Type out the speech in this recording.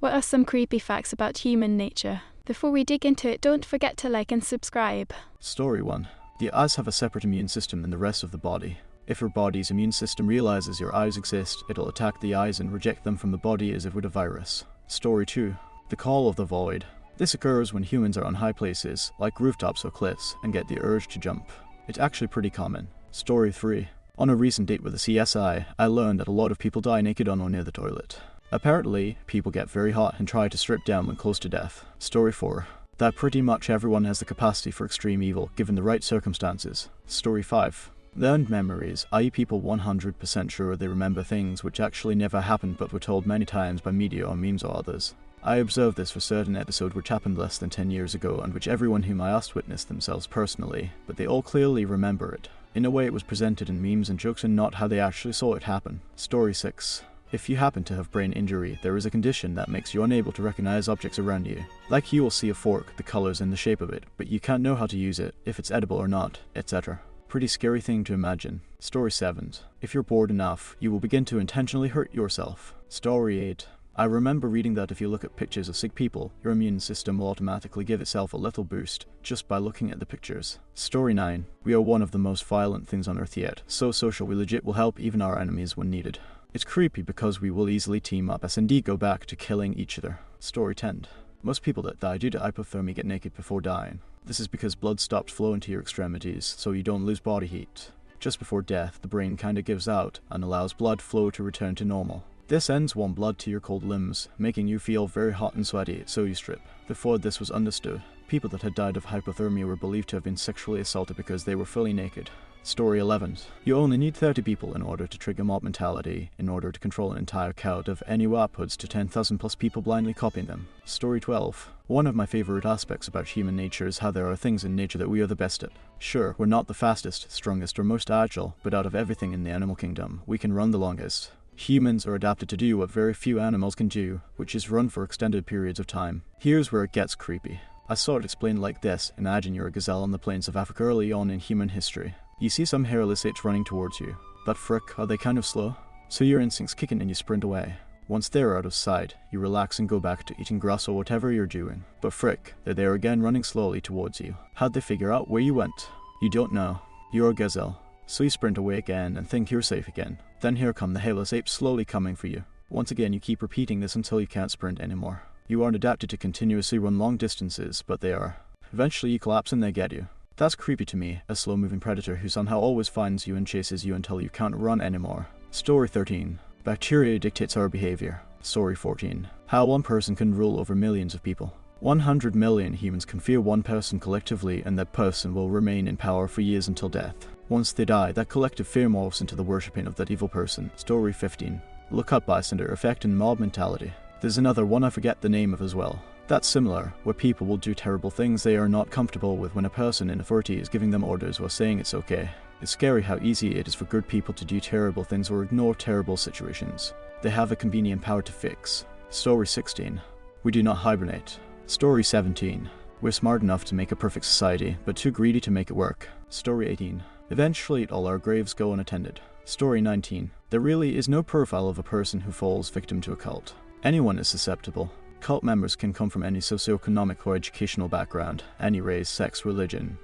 What are some creepy facts about human nature? Before we dig into it, don't forget to like and subscribe. Story 1. The eyes have a separate immune system than the rest of the body. If your body's immune system realizes your eyes exist, it'll attack the eyes and reject them from the body as if with a virus. Story 2. The call of the void. This occurs when humans are on high places, like rooftops or cliffs, and get the urge to jump. It's actually pretty common. Story 3. On a recent date with the CSI, I learned that a lot of people die naked on or near the toilet. Apparently, people get very hot and try to strip down when close to death. Story 4. That pretty much everyone has the capacity for extreme evil, given the right circumstances. Story 5. Learned memories, i.e. people 100% sure they remember things which actually never happened but were told many times by media or memes or others. I observed this for certain episode which happened less than 10 years ago and which everyone whom I asked witnessed themselves personally, but they all clearly remember it. In a way it was presented in memes and jokes and not how they actually saw it happen. Story 6. If you happen to have brain injury, there is a condition that makes you unable to recognize objects around you. Like you will see a fork, the colors and the shape of it, but you can't know how to use it, if it's edible or not, etc. Pretty scary thing to imagine. Story 7. If you're bored enough, you will begin to intentionally hurt yourself. Story 8. I remember reading that if you look at pictures of sick people, your immune system will automatically give itself a little boost, just by looking at the pictures. Story 9. We are one of the most violent things on earth yet, so social we legit will help even our enemies when needed. It's creepy because we will easily team up as indeed go back to killing each other. Story 10. Most people that die due to hypothermia get naked before dying. This is because blood stops flowing to your extremities, so you don't lose body heat. Just before death, the brain kinda gives out and allows blood flow to return to normal. This sends warm blood to your cold limbs, making you feel very hot and sweaty, so you strip. Before this was understood, people that had died of hypothermia were believed to have been sexually assaulted because they were fully naked. Story 11. You only need 30 people in order to trigger mob mentality, in order to control an entire crowd of anywhere upwards to 10,000 plus people blindly copying them. Story 12. One of my favorite aspects about human nature is how there are things in nature that we are the best at. Sure, we're not the fastest, strongest, or most agile, but out of everything in the animal kingdom, we can run the longest. Humans are adapted to do what very few animals can do, which is run for extended periods of time. Here's where it gets creepy. I saw it explained like this: imagine you're a gazelle on the plains of Africa early on in human history. You see some hairless apes running towards you, but frick, are they kind of slow? So your instincts kick in and you sprint away. Once they're out of sight, you relax and go back to eating grass or whatever you're doing. But frick, they're there again running slowly towards you. How'd they figure out where you went? You don't know. You're a gazelle. So you sprint away again and think you're safe again. Then here come the hairless apes slowly coming for you. Once again you keep repeating this until you can't sprint anymore. You aren't adapted to continuously run long distances, but they are. Eventually you collapse and they get you. That's creepy to me, a slow-moving predator who somehow always finds you and chases you until you can't run anymore. Story 13. Bacteria dictates our behavior. Story 14. How one person can rule over millions of people. 100 million humans can fear one person collectively, and that person will remain in power for years until death. Once they die, that collective fear morphs into the worshipping of that evil person. Story 15. Look up bystander effect and mob mentality. There's another one I forget the name of as well. That's similar, where people will do terrible things they are not comfortable with when a person in authority is giving them orders while saying it's okay. It's scary how easy it is for good people to do terrible things or ignore terrible situations. They have a convenient power to fix. Story 16. We do not hibernate. Story 17. We're smart enough to make a perfect society, but too greedy to make it work. Story 18. Eventually all our graves go unattended. Story 19. There really is no profile of a person who falls victim to a cult. Anyone is susceptible. Cult members can come from any socioeconomic or educational background, any race, sex, religion.